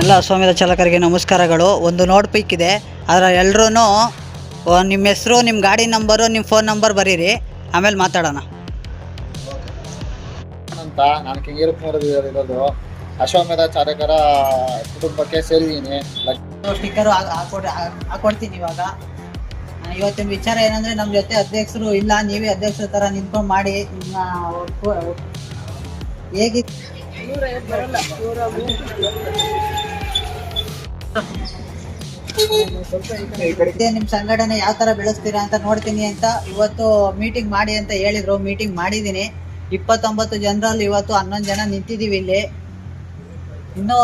ಎಲ್ಲ ಅಶ್ವಮೇಧ ಚಾಲಕರಿಗೆ ನಮಸ್ಕಾರಗಳು. ಒಂದು ನೋಟ್ ಪಿಕ್ ಇದೆ, ಅದರ ಎಲ್ಲರೂ ನಿಮ್ಮ ಹೆಸರು, ನಿಮ್ಮ ಗಾಡಿ ನಂಬರು, ನಿಮ್ಮ ಫೋನ್ ನಂಬರ್ ಬರೀರಿ, ಆಮೇಲೆ ಮಾತಾಡೋಣ ಅಂತ. ನಾನು ಕೆಂಗೇರಪ್ಪನವರದು ಅಶ್ವಮೇಧ ಚಾಲಕರ ಕುಟುಂಬಕ್ಕೆ ಸೇರಿದ್ದೀನಿ. ಸ್ಟಿಕ್ಕರು ಹಾಕೊಡ್ತೀನಿ. ಇವಾಗ ಇವತ್ತಿನ ವಿಚಾರ ಏನಂದರೆ, ನಮ್ಮ ಜೊತೆ ಅಧ್ಯಕ್ಷರು ಇಲ್ಲ, ನೀವೇ ಅಧ್ಯಕ್ಷರ ಥರ ನಿಂತ್ಕೊಂಡು ಮಾಡಿ. ನಿಮ್ಮ ಹೇಗೆ ನಿಮ್ಮ ಸಂಘಟನೆ ಯಾವ ಥರ ಬೆಳೆಸ್ತೀರಾ ಅಂತ ನೋಡ್ತೀನಿ ಅಂತ ಇವತ್ತು ಮೀಟಿಂಗ್ ಮಾಡಿ ಅಂತ ಹೇಳಿದ್ರು. ಮೀಟಿಂಗ್ ಮಾಡಿದ್ದೀನಿ. 29 ಜನರಲ್ಲಿ ಇವತ್ತು 11 ಜನ ನಿಂತಿದ್ದೀವಿ. ಇಲ್ಲಿ ಇನ್ನೂ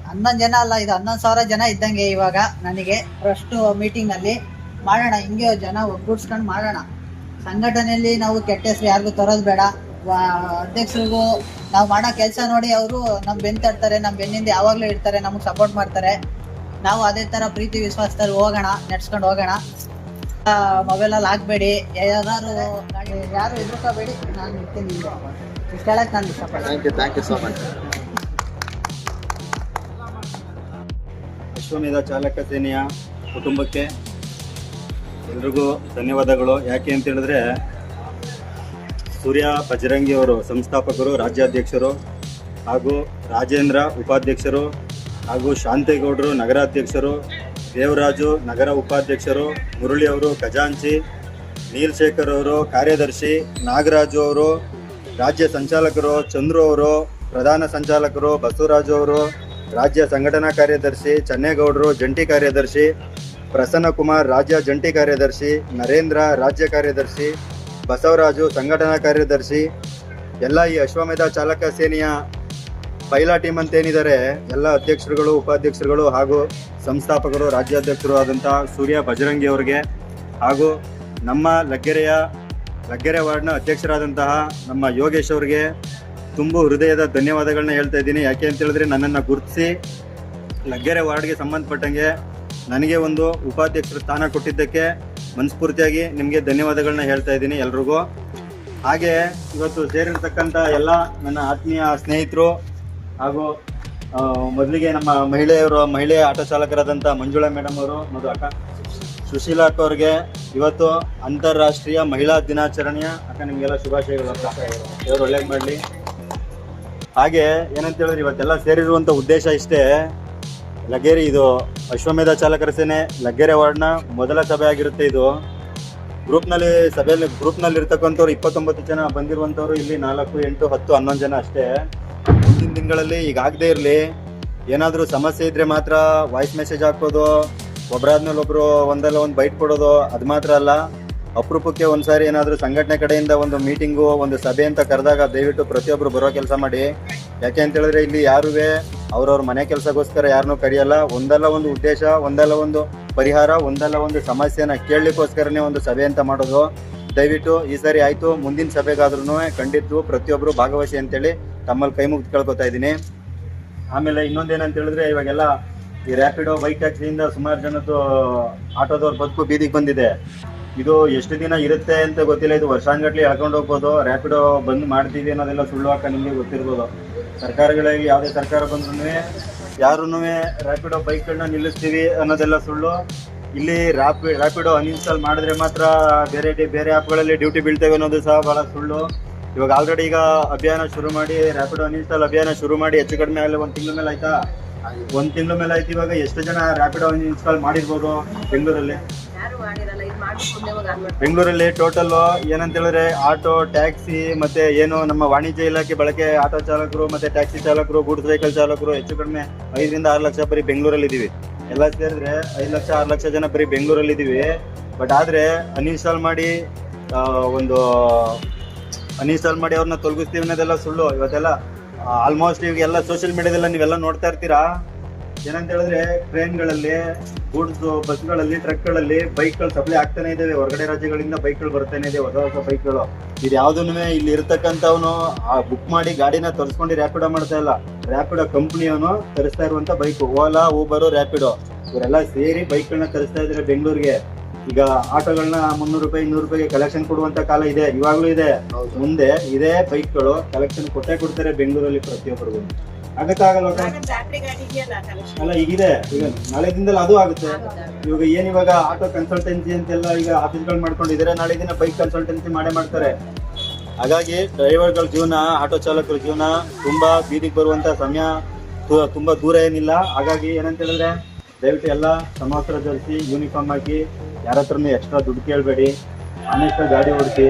11 ಜನ ಅಲ್ಲ, ಇದು 11,000 ಜನ ಇದ್ದಂಗೆ ಇವಾಗ ನನಗೆ. ಫಸ್ಟ್ ಮೀಟಿಂಗಲ್ಲಿ ಮಾಡೋಣ, ಹಿಂಗೆ ಜನ ಒಗ್ಗೂಡ್ಸ್ಕೊಂಡು ಮಾಡೋಣ. ಸಂಘಟನೆಯಲ್ಲಿ ನಾವು ಕೆಟ್ಟ ಹೆಸರು ಯಾರಿಗೂ ತರೋದು ಬೇಡ. ಅಧ್ಯಕ್ಷರಿಗೂ ನಾವು ಮಾಡೋ ಕೆಲಸ ನೋಡಿ ಅವರು ನಮ್ಮ ಬೆನ್ನು ತಡ್ತಾರೆ, ನಮ್ಮ ಬೆನ್ನಿಂದ ಯಾವಾಗಲೂ ಇರ್ತಾರೆ, ನಮಗೆ ಸಪೋರ್ಟ್ ಮಾಡ್ತಾರೆ. ನಾವು ಅದೇ ಥರ ಪ್ರೀತಿ ವಿಶ್ವಾಸದಲ್ಲಿ ಹೋಗೋಣ, ನಡ್ಸ್ಕೊಂಡು ಹೋಗೋಣ. ಮೊಬೈಲಲ್ಲಿ ಹಾಕಬೇಡಿ, ಯಾರು ಎದುರ್ಕೋಬೇಡಿ. ನಾನು ಇರ್ತೀನಿ, ಇಷ್ಟು ಹೇಳಕ್ಕೆ ನಾನು ಇಷ್ಟಪಡ್ತೀನಿ. Thank you so much. ಅಶ್ವಮೇಧ ಚಾಲಕ ಸೇನೆಯ ಕುಟುಂಬಕ್ಕೆ ಎಲ್ರಿಗೂ ಧನ್ಯವಾದಗಳು. ಯಾಕೆ ಅಂತ ಹೇಳಿದ್ರೆ, ಸೂರ್ಯ ಬಜರಂಗಿ ಅವರು ಸಂಸ್ಥಾಪಕರು, ರಾಜ್ಯಾಧ್ಯಕ್ಷರು, ಹಾಗೂ ರಾಜೇಂದ್ರ ಉಪಾಧ್ಯಕ್ಷರು, ಹಾಗೂ ಶಾಂತೇಗೌಡರು ನಗರಾಧ್ಯಕ್ಷರು, ದೇವರಾಜು ನಗರ ಉಪಾಧ್ಯಕ್ಷರು, ಮುರಳಿ ಅವರು ಖಜಾಂಚಿ, ನೀಲಶೇಖರ್ ಅವರು ಕಾರ್ಯದರ್ಶಿ, ನಾಗರಾಜು ಅವರು ರಾಜ್ಯ ಸಂಚಾಲಕರು, ಚಂದ್ರು ಅವರು ಪ್ರಧಾನ ಸಂಚಾಲಕರು, ಬಸವರಾಜು ಅವರು ರಾಜ್ಯ ಸಂಘಟನಾ ಕಾರ್ಯದರ್ಶಿ, ಚನ್ನೇಗೌಡರು ಜಂಟಿ ಕಾರ್ಯದರ್ಶಿ, ಪ್ರಸನ್ನ ಕುಮಾರ್ ರಾಜ್ಯ ಜಂಟಿ ಕಾರ್ಯದರ್ಶಿ, ನರೇಂದ್ರ ರಾಜ್ಯ ಕಾರ್ಯದರ್ಶಿ, ಬಸವರಾಜು ಸಂಘಟನಾ ಕಾರ್ಯದರ್ಶಿ, ಎಲ್ಲ ಈ ಅಶ್ವಮೇಧ ಚಾಲಕ ಸೇನೆಯ ಪೈಲಾ ಟೀಮ್ ಅಂತ ಏನಿದ್ದಾರೆ ಎಲ್ಲ ಅಧ್ಯಕ್ಷರುಗಳು, ಉಪಾಧ್ಯಕ್ಷರುಗಳು ಹಾಗೂ ಸಂಸ್ಥಾಪಕರು, ರಾಜ್ಯಾಧ್ಯಕ್ಷರು ಆದಂಥ ಸೂರ್ಯ ಬಜರಂಗಿ ಅವರಿಗೆ, ಹಾಗೂ ನಮ್ಮ ಲಗ್ಗೆರೆ ವಾರ್ಡ್ನ ಅಧ್ಯಕ್ಷರಾದಂತಹ ನಮ್ಮ ಯೋಗೇಶ್ ಅವರಿಗೆ ತುಂಬ ಹೃದಯದ ಧನ್ಯವಾದಗಳನ್ನ ಹೇಳ್ತಾ ಇದ್ದೀನಿ. ಯಾಕೆ ಅಂತ ಹೇಳಿದ್ರೆ, ನನ್ನನ್ನು ಗುರುತಿಸಿ ಲಗ್ಗೆರೆ ವಾರ್ಡ್ಗೆ ಸಂಬಂಧಪಟ್ಟಂಗೆ ನನಗೆ ಒಂದು ಉಪಾಧ್ಯಕ್ಷರ ಸ್ಥಾನ ಕೊಟ್ಟಿದ್ದಕ್ಕೆ ಮನಸ್ಫೂರ್ತಿಯಾಗಿ ನಿಮಗೆ ಧನ್ಯವಾದಗಳನ್ನ ಹೇಳ್ತಾ ಇದ್ದೀನಿ ಎಲ್ರಿಗೂ. ಹಾಗೆ ಇವತ್ತು ಸೇರಿರ್ತಕ್ಕಂಥ ಎಲ್ಲ ನನ್ನ ಆತ್ಮೀಯ ಸ್ನೇಹಿತರು, ಹಾಗೂ ಮೊದಲಿಗೆ ನಮ್ಮ ಮಹಿಳೆ ಆಟೋ ಚಾಲಕರಾದಂಥ ಮಂಜುಳಾ ಮೇಡಮ್ ಅವರು ಮತ್ತು ಅಕ್ಕ ಸುಶೀಲಾ ಅಕ್ಕ ಅವ್ರಿಗೆ ಇವತ್ತು ಅಂತಾರಾಷ್ಟ್ರೀಯ ಮಹಿಳಾ ದಿನಾಚರಣೆಯ ನಿಮಗೆಲ್ಲ ಶುಭಾಶಯಗಳು ಅಕ್ಕ. ದೇವರು ಒಳ್ಳೇದು ಮಾಡಲಿ. ಹಾಗೆ ಏನಂತ ಹೇಳಿದ್ರೆ, ಇವತ್ತೆಲ್ಲ ಸೇರಿರುವಂಥ ಉದ್ದೇಶ ಇಷ್ಟೇ. ಇದು ಅಶ್ವಮೇಧ ಚಾಲಕರ ಸೇನೆ ಲಗ್ಗೆರೆ ವಾರ್ಡ್ನ ಮೊದಲ ಸಭೆ ಆಗಿರುತ್ತೆ. ಇದು ಗ್ರೂಪ್ನಲ್ಲಿ ಇರ್ತಕ್ಕಂಥವ್ರು 29 ಜನ ಬಂದಿರುವಂಥವ್ರು ಇಲ್ಲಿ 4, 8, 10, 11 ಜನ ಅಷ್ಟೇ. ಮುಂದಿನ ದಿನಗಳಲ್ಲಿ ಈಗ ಆಗದೆ ಇರಲಿ, ಏನಾದರೂ ಸಮಸ್ಯೆ ಇದ್ದರೆ ಮಾತ್ರ ವಾಯ್ಸ್ ಮೆಸೇಜ್ ಹಾಕೋದು, ಒಬ್ಬರಾದ್ಮೇಲೆ ಒಬ್ಬರು ಒಂದಲ್ಲ ಒಂದು ಬೈಟ್ ಕೊಡೋದು, ಅದು ಮಾತ್ರ ಅಲ್ಲ. ಅಪರೂಪಕ್ಕೆ ಒಂದ್ಸಾರಿ ಏನಾದರೂ ಸಂಘಟನೆ ಕಡೆಯಿಂದ ಒಂದು ಮೀಟಿಂಗು, ಒಂದು ಸಭೆ ಅಂತ ಕರೆದಾಗ ದಯವಿಟ್ಟು ಪ್ರತಿಯೊಬ್ಬರು ಬರೋ ಕೆಲಸ ಮಾಡಿ. ಯಾಕೆ ಅಂತ ಹೇಳಿದ್ರೆ, ಇಲ್ಲಿ ಯಾರೂ ಅವ್ರವ್ರ ಮನೆ ಕೆಲಸಕ್ಕೋಸ್ಕರ ಯಾರನ್ನೂ ಕರೆಯಲ್ಲ. ಒಂದಲ್ಲ ಒಂದು ಉದ್ದೇಶ, ಒಂದಲ್ಲ ಒಂದು ಪರಿಹಾರ, ಒಂದಲ್ಲ ಒಂದು ಸಮಸ್ಯೆನ ಕೇಳಲಿಕ್ಕೋಸ್ಕರನೇ ಒಂದು ಸಭೆ ಅಂತ ಮಾಡೋದು. ದಯವಿಟ್ಟು ಈ ಸಾರಿ ಆಯಿತು, ಮುಂದಿನ ಸಭೆಗಾದ್ರೂ ಖಂಡಿತ ಪ್ರತಿಯೊಬ್ಬರು ಭಾಗವಹಿಸಿ ಅಂತೇಳಿ ತಮ್ಮಲ್ಲಿ ಕೈ ಮುಗಿದು ಕೇಳ್ಕೊತಾ ಇದ್ದೀನಿ. ಆಮೇಲೆ ಇನ್ನೊಂದೇನಂತ ಹೇಳಿದ್ರೆ, ಇವಾಗೆಲ್ಲ ಈ ರ್ಯಾಪಿಡೋ ಬೈಕ್ ಟ್ಯಾಕ್ಸಿಯಿಂದ ಸುಮಾರು ಜನದ್ದು ಆಟೋದವ್ರ ಬದುಕು ಬೀದಿಗೆ ಬಂದಿದೆ. ಇದು ಎಷ್ಟು ದಿನ ಇರುತ್ತೆ ಅಂತ ಗೊತ್ತಿಲ್ಲ. ಇದು ವರ್ಷಾನ್ಗಟ್ಲೆ ಎಳ್ಕೊಂಡು ಹೋಗ್ಬೋದು. ರ್ಯಾಪಿಡೋ ಬಂದ್ ಮಾಡ್ತೀವಿ ಅನ್ನೋದೆಲ್ಲ ಸುಳ್ಳು ಹಾಕ ನಿಮಗೆ ಗೊತ್ತಿರ್ಬೋದು. ಸರ್ಕಾರಗಳಲ್ಲಿ ಯಾವುದೇ ಸರ್ಕಾರ ಬಂದ್ರೂ ಯಾರೂ ರ್ಯಾಪಿಡೋ ಬೈಕ್ಗಳನ್ನ ನಿಲ್ಲಿಸ್ತೀವಿ ಅನ್ನೋದೆಲ್ಲ ಸುಳ್ಳು. ಇಲ್ಲಿ ರ್ಯಾಪಿಡೋ ಅನ್ಇನ್ಸ್ಟಾಲ್ ಮಾಡಿದ್ರೆ ಮಾತ್ರ ಬೇರೆ ಆ್ಯಪ್ಗಳಲ್ಲಿ ಡ್ಯೂಟಿ ಬೀಳ್ತೇವೆ ಅನ್ನೋದು ಸಹ ಭಾಳ ಸುಳ್ಳು. ಇವಾಗ ಆಲ್ರೆಡಿ ಈಗ ಅಭಿಯಾನ ಶುರು ಮಾಡಿ, ರ್ಯಾಪಿಡೋ ಅನ್ಇನ್ಸ್ಟಾಲ್ ಅಭಿಯಾನ ಶುರು ಮಾಡಿ ಹೆಚ್ಚು ಕಡಿಮೆ ಆಗಲಿ 1 ತಿಂಗಳ ಮೇಲೆ ಆಯ್ತಾ. 1 ತಿಂಗಳ ಮೇಲೆ ಆಯ್ತು. ಇವಾಗ ಎಷ್ಟು ಜನ ರ್ಯಾಪಿಡೋ ಅನ್ಇನ್ಸ್ಟಾಲ್ ಮಾಡಿರ್ಬೋದು ಬೆಂಗಳೂರಲ್ಲಿ ಟೋಟಲ್ ಏನಂತ ಹೇಳಿದ್ರೆ, ಆಟೋ, ಟ್ಯಾಕ್ಸಿ ಮತ್ತೆ ಏನು ನಮ್ಮ ವಾಣಿಜ್ಯ ಇಲಾಖೆ ಬಳಕೆ ಆಟೋ ಚಾಲಕರು ಮತ್ತೆ ಟ್ಯಾಕ್ಸಿ ಚಾಲಕರು, ಗೂಡ್ಸ್ ವೆಹಿಕಲ್ ಚಾಲಕರು ಹೆಚ್ಚು ಕಡಿಮೆ 5 ರಿಂದ 6 ಲಕ್ಷ ಬರೀ ಬೆಂಗಳೂರಲ್ಲಿ ಇದೀವಿ. ಎಲ್ಲ ಸೇರಿದ್ರೆ 5 ಲಕ್ಷ 6 ಲಕ್ಷ ಜನ ಬರೀ ಬೆಂಗಳೂರಲ್ಲಿ ಇದೀವಿ. ಬಟ್ ಆದ್ರೆ ಅನ್ಇನ್ಸ್ಟಾಲ್ ಮಾಡಿ ಅವ್ರನ್ನ ತೊಲಗಿಸ್ತೀವಿ ಅನ್ನೋದೆಲ್ಲ ಸುಳ್ಳು. ಇವತ್ತೆಲ್ಲ ಆಲ್ಮೋಸ್ಟ್ ಇವಾಗೆಲ್ಲ ಸೋಷಿಯಲ್ ಮೀಡಿಯಾದೆಲ್ಲ ನೀವೆಲ್ಲ ನೋಡ್ತಾ ಇರ್ತೀರಾ. ಏನಂತ ಹೇಳಿದ್ರೆ, ಟ್ರೈನ್ಗಳಲ್ಲಿ, ಗೂಡ್ಸ್ ಬಸ್ಗಳಲ್ಲಿ, ಟ್ರಕ್ಗಳಲ್ಲಿ ಬೈಕ್ಗಳು ಸಪ್ಲೈ ಆಗ್ತಾನೆ ಇದ್ದಾವೆ. ಹೊರಗಡೆ ರಾಜ್ಯಗಳಿಂದ ಬೈಕ್ಗಳು ಬರ್ತಾನೆ ಇದೆ, ಹೊಸ ಬೈಕ್ಗಳು. ಇದು ಯಾವುದನ್ನು ಇಲ್ಲಿ ಇರತಕ್ಕಂಥವನು ಬುಕ್ ಮಾಡಿ ಗಾಡಿನ ತರಿಸ್ಕೊಂಡು ರ್ಯಾಪಿಡೋ ಮಾಡ್ತಾ ಇಲ್ಲ. ರ್ಯಾಪಿಡೋ ಕಂಪ್ನಿಯವನು ತರಿಸ್ತಾ ಇರುವಂಥ ಬೈಕು, ಓಲಾ, ಊಬರು, ರ್ಯಾಪಿಡೋ ಇವರೆಲ್ಲ ಸೇರಿ ಬೈಕ್ಗಳನ್ನ ತರಿಸ್ತಾ ಇದ್ದಾರೆ ಬೆಂಗಳೂರಿಗೆ. ಈಗ ಆಟೋಗಳನ್ನ 300 ರೂಪಾಯಿ 200 ರೂಪಾಯಿಗೆ ಕಲೆಕ್ಷನ್ ಕೊಡುವಂತ ಕಾಲ ಇದೆ, ಇವಾಗಲೂ ಇದೆ. ಮುಂದೆ ಇದೇ ಬೈಕ್ಗಳು ಕಲೆಕ್ಷನ್ ಕೊಟ್ಟೇ ಕೊಡ್ತಾರೆ ಬೆಂಗಳೂರಲ್ಲಿ ಪ್ರತಿಯೊಬ್ಬರಿಗೂ. ಆಗತ್ತಾ ಆಗಲ್ವಾ ಅಲ್ಲ ಈಗಿದೆ ಈಗ ನಾಳೆ ದಿನದಲ್ಲಿ ಅದು ಆಗುತ್ತೆ. ಇವಾಗ ಏನ್ ಇವಾಗ ಆಟೋ ಕನ್ಸಲ್ಟೆನ್ಸಿ ಅಂತೆಲ್ಲ ಈಗ ಆಫೀಸ್ಗಳು ಮಾಡ್ಕೊಂಡಿದ್ದಾರೆ, ನಾಳೆ ದಿನ ಬೈಕ್ ಕನ್ಸಲ್ಟೆನ್ಸಿ ಮಾಡ್ತಾರೆ. ಹಾಗಾಗಿ ಡ್ರೈವರ್ಗಳ ಜೀವನ, ಆಟೋ ಚಾಲಕರ ಜೀವನ ತುಂಬಾ ಬೀದಿಗೆ ಬರುವಂತ ಸಮಯ ತುಂಬಾ ದೂರ ಏನಿಲ್ಲ. ಹಾಗಾಗಿ ಏನಂತ ಹೇಳಿದ್ರೆ ದಯವಿಟ್ಟು ಎಲ್ಲ ಸಮವಸ್ತ್ರ ಧರಿಸಿ, ಯೂನಿಫಾರ್ಮ್ ಹಾಕಿ, ಯಾರ ಹತ್ರನೂ ಎಕ್ಸ್ಟ್ರಾ ದುಡ್ಡು ಕೇಳಬೇಡಿ, ಆಮೇಲೆ ಗಾಡಿ ಓಡಿಸಿ.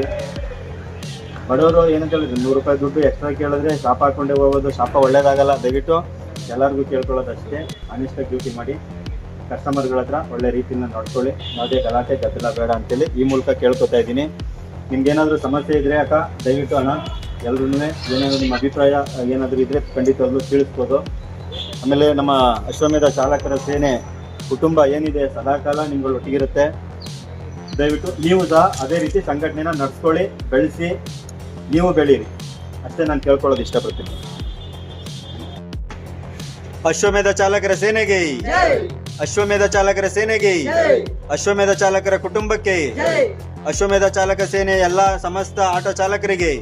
ಬಡವರು ಏನಂತ ಹೇಳಿದ್ರೆ 100 ರೂಪಾಯಿ ದುಡ್ಡು ಎಕ್ಸ್ಟ್ರಾ ಕೇಳಿದ್ರೆ ಶಾಪ ಹಾಕೊಂಡೇ ಹೋಗೋದು, ಶಾಪ ಒಳ್ಳೇದಾಗಲ್ಲ. ದಯವಿಟ್ಟು ಎಲ್ಲರಿಗೂ ಕೇಳ್ಕೊಳ್ಳೋದಷ್ಟೇ, ಅನಿಷ್ಟ ಡ್ಯೂಟಿ ಮಾಡಿ, ಕಸ್ಟಮರ್ಗಳ ಹತ್ರ ಒಳ್ಳೆ ರೀತಿಯಿಂದ ನೋಡ್ಕೊಳ್ಳಿ, ಯಾವುದೇ ಗಲಾಟೆ ಗದ್ದಲ ಬೇಡ ಅಂತೇಳಿ ಈ ಮೂಲಕ ಕೇಳ್ಕೊತಾ ಇದ್ದೀನಿ. ನಿಮ್ಗೇನಾದರೂ ಸಮಸ್ಯೆ ಇದ್ರೆ ಅಕ್ಕ ದಯವಿಟ್ಟು ಅಣ್ಣ ಎಲ್ರೂ ಏನಾದರೂ ನಿಮ್ಮ ಅಭಿಪ್ರಾಯ ಏನಾದರೂ ಇದ್ರೆ ಖಂಡಿತವಾಗ್ಲೂ ತಿಳಿಸ್ಬೋದು. ಆಮೇಲೆ ನಮ್ಮ ಅಶ್ವಮೇಧ ಚಾಲಕರ ಸೇನೆ ಕುಟುಂಬ ಏನಿದೆ ಸದಾಕಾಲ ನಿಮ್ಗಳು ಒಟ್ಟಿಗಿರುತ್ತೆ. ದಯವಿಟ್ಟು ನೀವು ಸಹ ಅದೇ ರೀತಿ ಸಂಘಟನೆನ ನಡೆಸ್ಕೊಳ್ಳಿ, ಬೆಳೆಸಿ, ನೀವು ಬೆಳೀರಿ ಅಷ್ಟೇ ನಾನು ಕೇಳ್ಕೊಳ್ಳೋದು ಇಷ್ಟಪಡ್ತೀನಿ. ಅಶ್ವಮೇಧ ಚಾಲಕರ ಸೇನೆಗೆ, ಅಶ್ವಮೇಧ ಚಾಲಕರ ಸೇನೆಗೆ, ಅಶ್ವಮೇಧ ಚಾಲಕರ ಕುಟುಂಬಕ್ಕೆ, ಅಶ್ವಮೇಧ ಚಾಲಕ ಸೇನೆ ಎಲ್ಲ ಸಮಸ್ತ ಆಟೋ ಚಾಲಕರಿಗೆ